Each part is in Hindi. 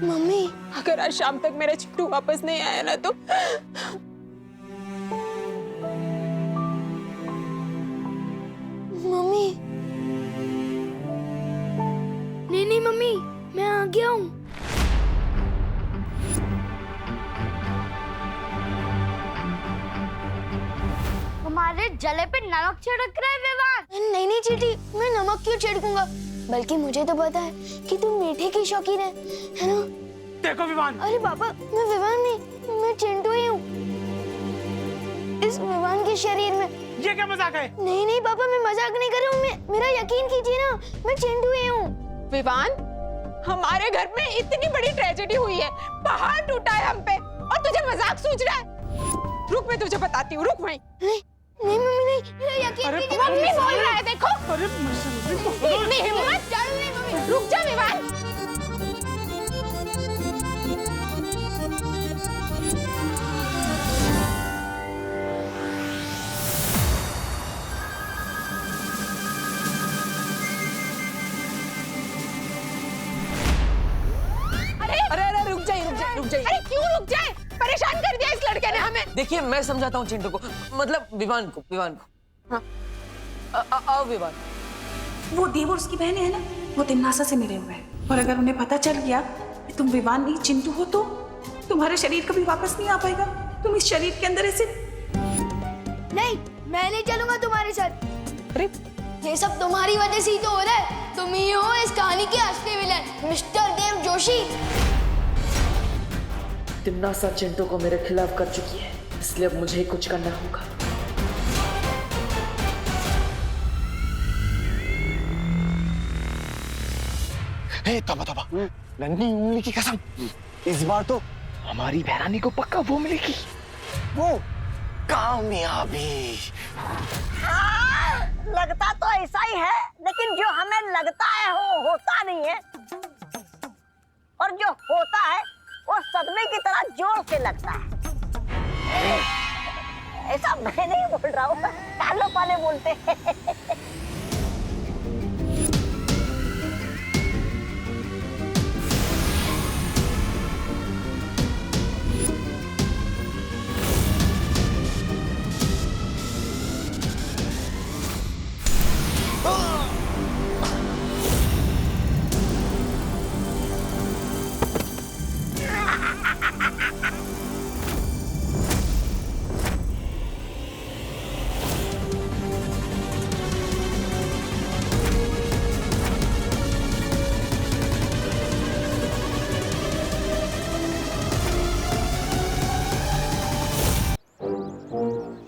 मम्मी, अगर आज शाम तक मेरा चिट्टू वापस नहीं आया ना तो मम्मी। नहीं नहीं मम्मी, मैं आ गया हूँ। हमारे जले पे नमक छिड़क रहा है विवान। नहीं नहीं चीटी, मैं नमक क्यों छिड़कूंगा? बल्कि मुझे तो पता है कि तुम मीठे की शौकीन है ना? देखो विवान। अरे पापा, मैं विवान नहीं, मैं चिंटू ही हूँ। इस विवान के शरीर में। ये क्या मजाक है? नहीं नहीं पापा, मैं मजाक नहीं कर रहा हूँ। मेरा यकीन कीजिए ना, मैं चिंटू ही हूँ। विवान, हमारे घर में इतनी बड़ी ट्रेजेडी हुई है, पहाड़ टूटा है हम पे और तुझे मजाक सूझ रहा है? रुक, मैं तुझे बताती हूँ, रुक वहीं। नहीं मम्मी नहीं, मेरा यकीन कीजिए। मम्मी बोल रहा है, देखो। अरे इतनी हिम्मत? रुक जा विवान। अरे रुक जाइए। अरे क्यों रुक जाए? परेशान कर दिया इस लड़के ने हमें। देखिए, मैं समझाता हूँ चिंटू को, मतलब विवान को। हाँ। आओ विवान। वो देव और उसकी बहनें हैं ना, वो तिन्नासा से मिले हुए हैं। और अगर उन्हें पता चल गया कि तुम विवान नहीं चिंटू हो तो तुम्हारा शरीर कभी वापस नहीं आ पाएगा। तुम इस शरीर के अंदर ऐसे। नहीं, मैं नहीं चलूंगा तुम्हारे साथ। अरे ये सब तुम्हारी वजह से ही तो हो रहा है। तुम ही हो इस कहानी के असली विलन, मिस्टर देव जोशी। तिम्नासा चिंटू को मेरे खिलाफ कर चुकी है, इसलिए अब मुझे ही कुछ करना होगा। तबा नन्ही उंगली की कसम, इस बार तो हमारी बहरानी को पक्का वो मिलेगी, वो कामयाबी। लगता तो ऐसा ही है, लेकिन जो हमें लगता है वो होता नहीं है, और जो होता है वो सदमे की तरह जोर से लगता है। ऐसा मैं नहीं बोल रहा हूँ, कालो पाले बोलते हैं।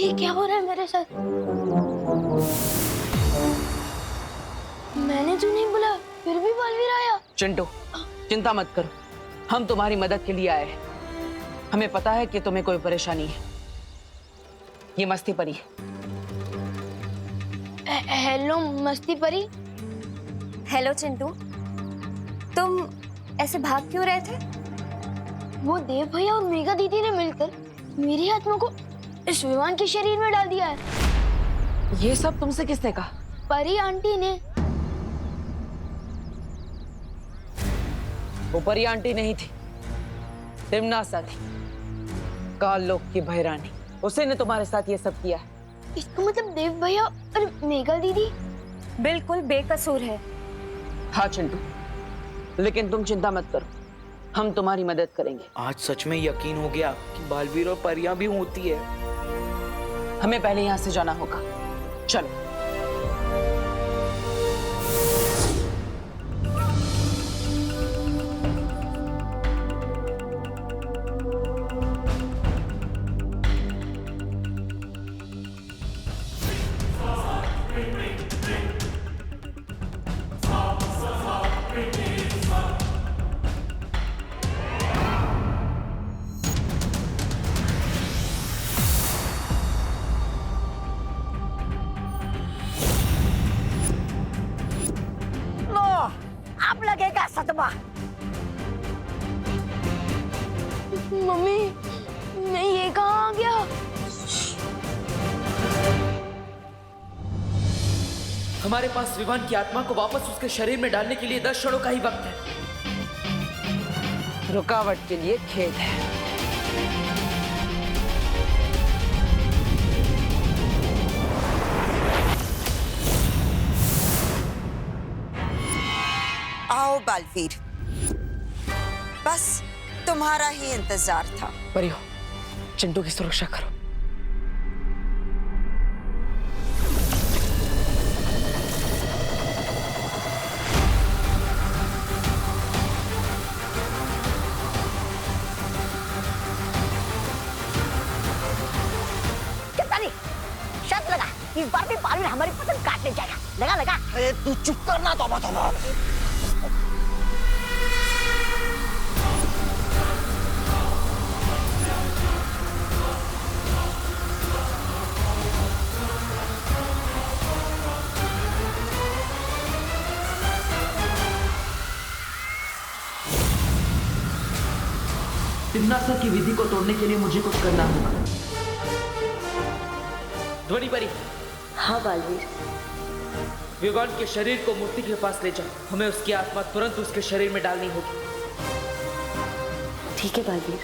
ये क्या हो रहा है मेरे साथ? मैंने तो नहीं बोला, फिर भी बलवीर आया। चिंटू, चिंता मत करो, हम तुम्हारी मदद के लिए आए हैं। हमें पता है कि तुम्हें कोई परेशानी है। ये मस्ती परी है। हेलो मस्ती परी। हेलो चिंटू, तुम ऐसे भाग क्यों रहे थे? वो देव भैया और मेघा दीदी ने मिलकर मेरी आत्मा को इस विमान के शरीर में डाल दिया है। ये सब तुमसे किसने कहा? परी आंटी ने। वो परी आंटी नहीं थी, तिम्नासा थी, काल लोक की भैरानी। उसी ने तुम्हारे साथ ये सब किया है। इसका मतलब देव भैया और मेघा दीदी बिल्कुल बेकसूर है। हाँ चिंटू, लेकिन तुम चिंता मत करो, हम तुम्हारी मदद करेंगे। आज सच में यकीन हो गया कि बालवीर और परियां भी होती है। हमें पहले यहाँ से जाना होगा, चलो। अब लगेगा सदमा। मम्मी, मैं ये कहाँ आ गया? हमारे पास विवान की आत्मा को वापस उसके शरीर में डालने के लिए 10 क्षणों का ही वक्त है। रुकावट के लिए खेद है। आओ बालवीर, बस तुम्हारा ही इंतजार था। परियो, चिंटू की सुरक्षा करो। शर्त लगा, इस बार भी बालवीर हमारी पसंद काटने जाएगा। लगा लगा। अरे तू चुप करना, तौबा तौबा। तिम्नासा की विधि को तोड़ने के लिए मुझे कुछ करना होगा। ध्वनि परी। हाँ बालवीर। विवान के शरीर को मूर्ति के पास ले जाओ। हमें उसकी आत्मा तुरंत उसके शरीर में डालनी होगी। ठीक है बालवीर।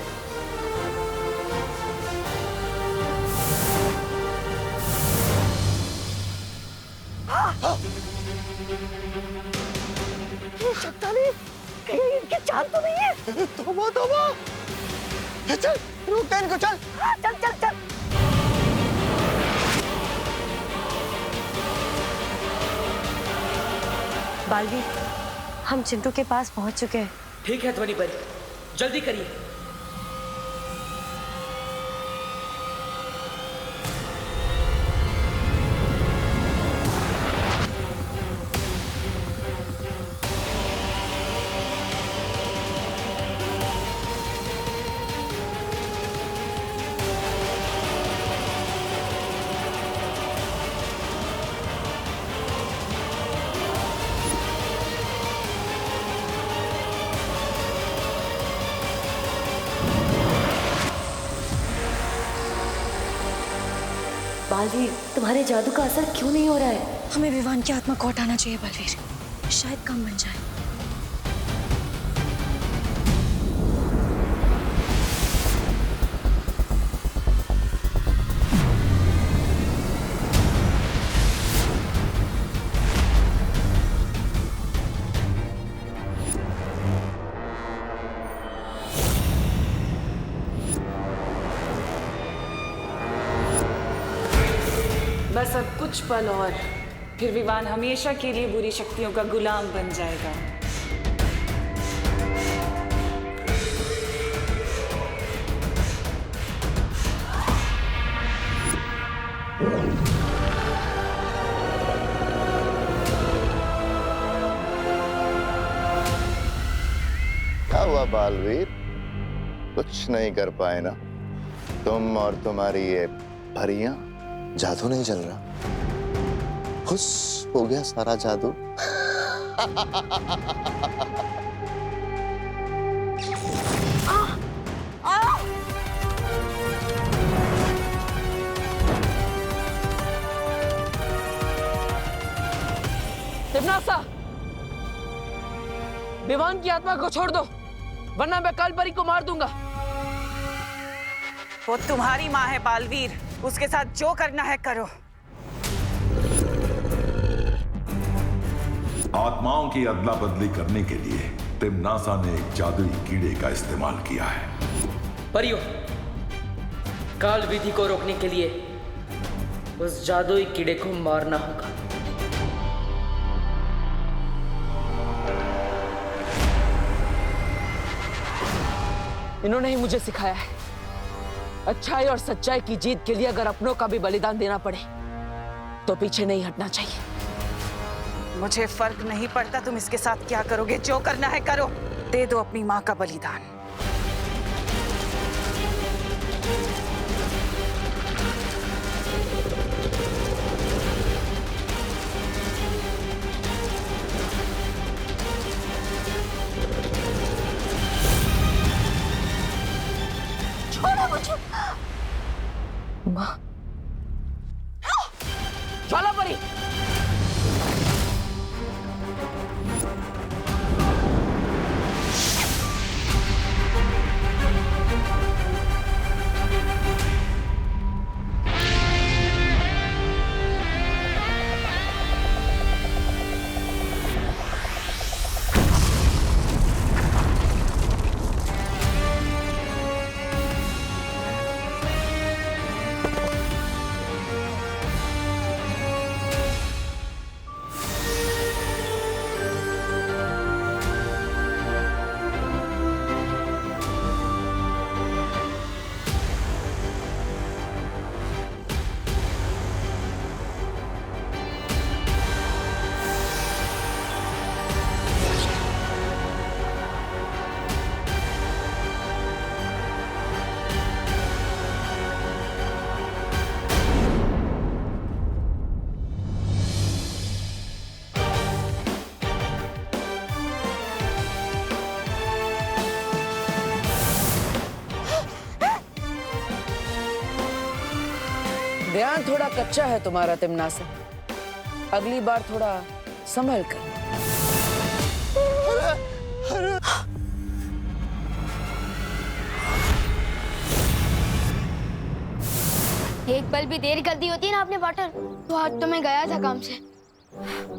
शक्तानी, कहीं इनकी जान तो नहीं है? तौबा तौबा। चल, रुक दे इनको, चल। चल चल चल। बालवीर, हम चिंटू के पास पहुंच चुके हैं। ठीक है ध्वनि परी, जल्दी करिए। बालवीर, तुम्हारे जादू का असर क्यों नहीं हो रहा है? हमें विवान की आत्मा को हटाना चाहिए बलवीर, शायद काम बन जाए। बस अब कुछ पल और, फिर विवान हमेशा के लिए बुरी शक्तियों का गुलाम बन जाएगा। क्या हुआ बालवीर? कुछ नहीं कर पाए ना तुम और तुम्हारी ये परियां? जादू नहीं चल रहा, खुश हो गया सारा जादू। तिम्नासा, विवान की आत्मा को छोड़ दो, वरना मैं काल परी को मार दूंगा। वो तुम्हारी माँ है बालवीर, उसके साथ जो करना है करो। आत्माओं की अदला बदली करने के लिए तिम्नासा ने एक जादुई कीड़े का इस्तेमाल किया है। परियो, काल विधि को रोकने के लिए उस जादुई कीड़े को मारना होगा। इन्होंने ही मुझे सिखाया है, अच्छाई और सच्चाई की जीत के लिए अगर अपनों का भी बलिदान देना पड़े तो पीछे नहीं हटना चाहिए। मुझे फर्क नहीं पड़ता तुम इसके साथ क्या करोगे, जो करना है करो। दे दो अपनी माँ का बलिदान। छोड़ो मुझे। माँ, ज्वाला परी, ध्यान थोड़ा कच्चा है तुम्हारा तिमनासा, अगली बार थोड़ा संभल कर। एक पल भी देर कर दी होती ना आपने पार्टनर, तो आज तो मैं गया था काम से।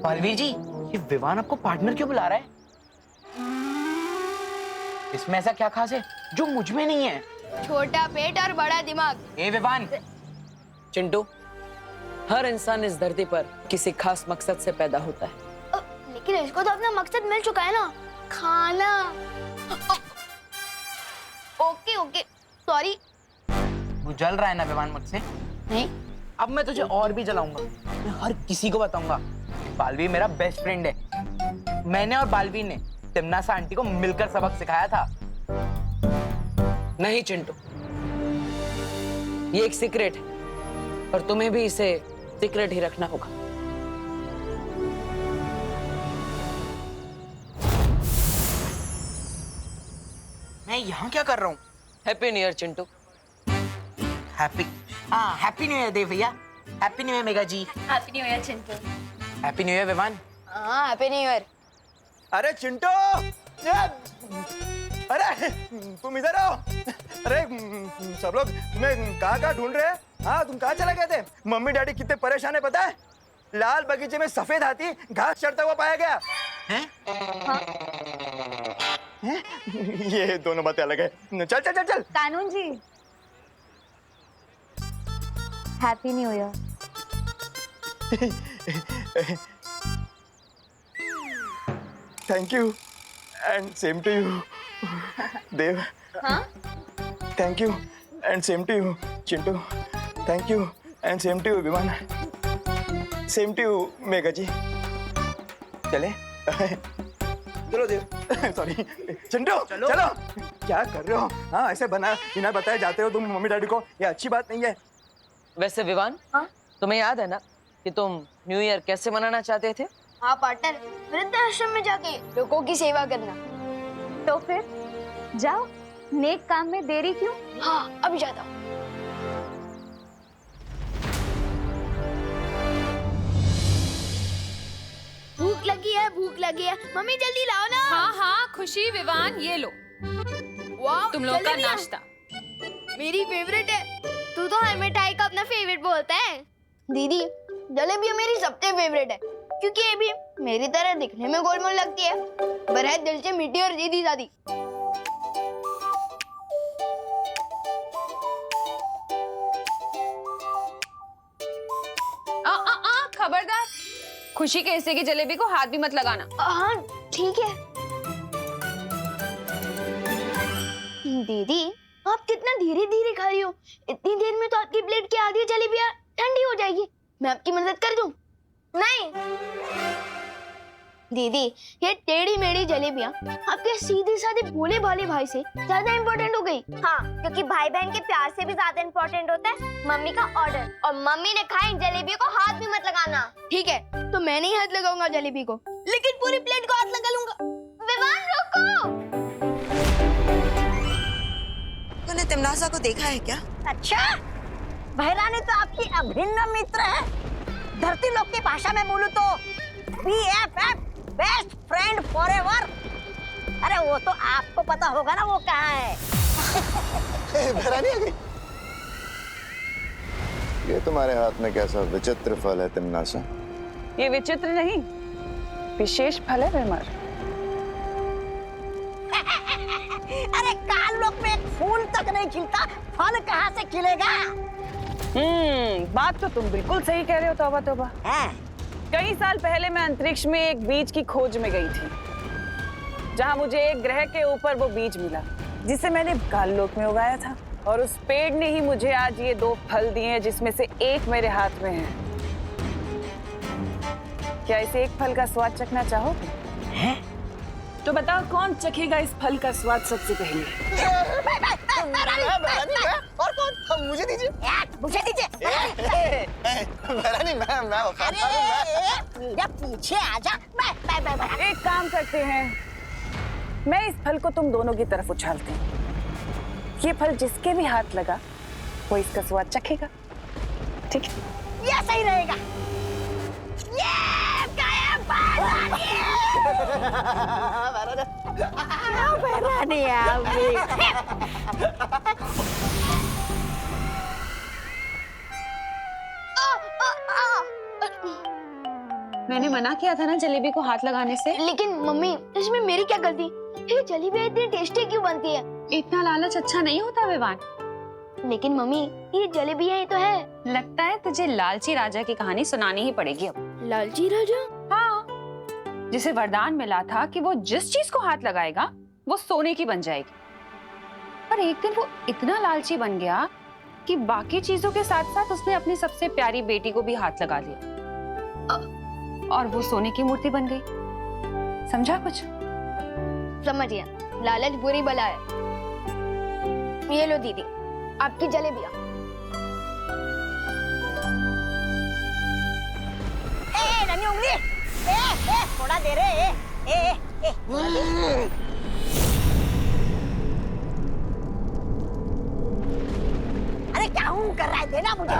बालवीर जी, ये विवान आपको पार्टनर क्यों बुला रहा है? इसमें ऐसा क्या खास है जो मुझ में नहीं है? छोटा पेट और बड़ा दिमाग। ए विवान। चिंटू, हर इंसान इस धरती पर किसी खास मकसद से पैदा होता है। लेकिन इसको तो अपना मकसद मिल चुका है ना, खाना। Okay okay, sorry. तू जल रहा है ना विवान मुझसे? नहीं। अब मैं तुझे और भी जलाऊंगा। मैं हर किसी को बताऊंगा। बालवीर मेरा बेस्ट फ्रेंड है। मैंने और बालवीर ने तिमनासा आंटी को मिलकर सबक सिखाया था। नहीं चिंटू, ये एक सीक्रेट है और तुम्हें भी इसे सीक्रेट ही रखना होगा। मैं यहाँ क्या कर रहा हूँ? Happy new year Chintu. Happy new year Dev भैया। Happy new year Mega ji. Happy new year Chintu. Happy new year Vivaan. हाँ, हैप्पी न्यू ईयर। अरे चिंटू, अरे तुम इधर आओ। अरे सब लोग तुम्हें कहाँ ढूंढ रहे हैं? हाँ, तुम कहाँ चले गए थे? मम्मी डैडी कितने परेशान है पता है? लाल बगीचे में सफेद हाथी घास चढ़ता हुआ पाया गया है? हाँ। हैं? ये दोनों बातें अलग है। चल चल चल चल। कानून जी, happy new year. Thank you and same to you Dev. हाँ? Thank you and same to you Chintu. Thank you and same to you Viman. Same to you Mega ji. चले? चलो देव। सॉरी चिंटू, चलो। क्या कर रहे हो? हाँ, ऐसे बिना बताए जाते हो तुम मम्मी डैडी को, ये अच्छी बात नहीं है। वैसे विवान, तुम्हें याद है ना कि तुम न्यू ईयर कैसे मनाना चाहते थे? हाँ पार्टनर, वृद्धाश्रम में जाके लोगों की सेवा करना। तो फिर जाओ, नेक काम में देरी क्यों? हाँ, अभी जाता हूँ। भूख लगी है, भूख लगी है। मम्मी जल्दी लाओ ना। हाँ हाँ खुशी, विवान ये लो वाह, तुम लोग का नाश्ता। मेरी फेवरेट है। तू तो हर मिठाई का अपना फेवरेट बोलता है। दीदी, जलेबी मेरी सबसे फेवरेट है क्योंकि ये भी मेरी तरह दिखने में गोलमोल लगती है, पर है दिल से मीठी और सीधी सादी। खबरदार, खुशी के हिस्से की जलेबी को हाथ भी मत लगाना। हाँ ठीक है। दीदी, आप कितना धीरे धीरे खा रही हो। इतनी देर में तो आपकी प्लेट की आधी जलेबियां ठंडी हो जाएगी। मैं आपकी मदद कर दूं? नहीं दीदी, ये टेढ़ी मेढ़ी जलेबियां आपके सीधे साधे भोले भाले भाई से ज्यादा इम्पोर्टेंट हो गई। हाँ, क्योंकि भाई बहन के प्यार से भी ज्यादा इम्पोर्टेंट होता है मम्मी का ऑर्डर। और मम्मी ने कहा इन जलेबियों को हाथ भी मत लगाना। ठीक है, तो मैं नहीं हाथ लगाऊंगा जलेबी को, लेकिन पूरी प्लेट को हाथ लगा लूंगा। विवान रुको। तूने तिमनासा को देखा है क्या? अच्छा, बहरानी तो आपकी अभिन्न मित्र है। धरती लोक की भाषा में बोलूं तो BFF, बेस्ट फ्रेंड फॉरएवर। अरे वो तो आपको पता होगा ना वो कहाँ है। बहरानी आ गई। ये तुम्हारे हाथ में कैसा विचित्र फल है तिमनासा? ये विचित्र नहीं, विशेष फल है भैमार। अरे काल लोक में एक फूल तक नहीं खिलता, फल कहाँ से खिलेगा? बात तो तुम बिल्कुल सही कह रहे हो। तौबा तौबा। कई साल पहले मैं अंतरिक्ष में एक बीज की खोज में गई थी, जहां मुझे एक ग्रह के ऊपर वो बीज मिला जिसे मैंने काल लोक में उगाया था। और उस पेड़ ने ही मुझे आज ये 2 फल दिए हैं, जिसमें से एक मेरे हाथ में है। क्या इस एक फल का स्वाद चखना चाहोगे? तो बताओ कौन चखेगा इस फल का स्वाद सबसे पहले? और कौन? मुझे दीजिए। मुझे दीजिए। बहरानी, मैं अरे पीछे आजा। मैं एक काम करते हैं, मैं इस फल को तुम दोनों की तरफ उछालती हूँ। ये फल जिसके भी हाथ लगा वो इसका स्वाद चखेगा। ठीक है। ये सही रहेगा। ये काया रानी मैंने मना किया था ना जलेबी को हाथ लगाने से। लेकिन मम्मी इसमें मेरी क्या गलती? ये जलेबी इतनी टेस्टी क्यों बनती है? इतना लालच अच्छा नहीं होता विवान। लेकिन मम्मी ये जलेबी है, ये तो है। लगता है तुझे लालची राजा की कहानी सुनानी ही पड़ेगी अब। लालची राजा? हाँ, जिसे वरदान मिला था कि वो जिस चीज को हाथ लगाएगा वो सोने की बन जाएगी। पर एक दिन वो इतना लालची बन गया कि बाकी चीजों के साथ साथ उसने अपनी सबसे प्यारी बेटी को भी हाथ लगा लिया और वो सोने की मूर्ति बन गई। समझा कुछ? समझ गया। लालच बुरी बला है। ये लो दीदी, आपकी जलेबियाँ। नन्ही उंगली, थोड़ा दे रे। थोड़ा दे। अरे क्या हूँ कर रहा है? देना मुझे।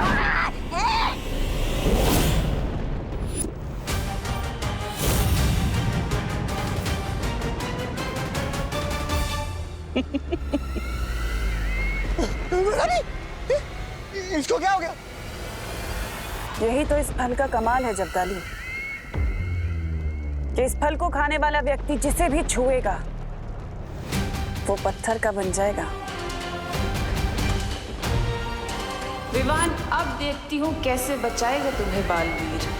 इसको क्या हो गया? यही तो इस फल का कमाल है जब्दाली, कि इस फल को खाने वाला व्यक्ति जिसे भी छुएगा वो पत्थर का बन जाएगा। विवान, अब देखती हूँ कैसे बचाएगा तुम्हें बालवीर।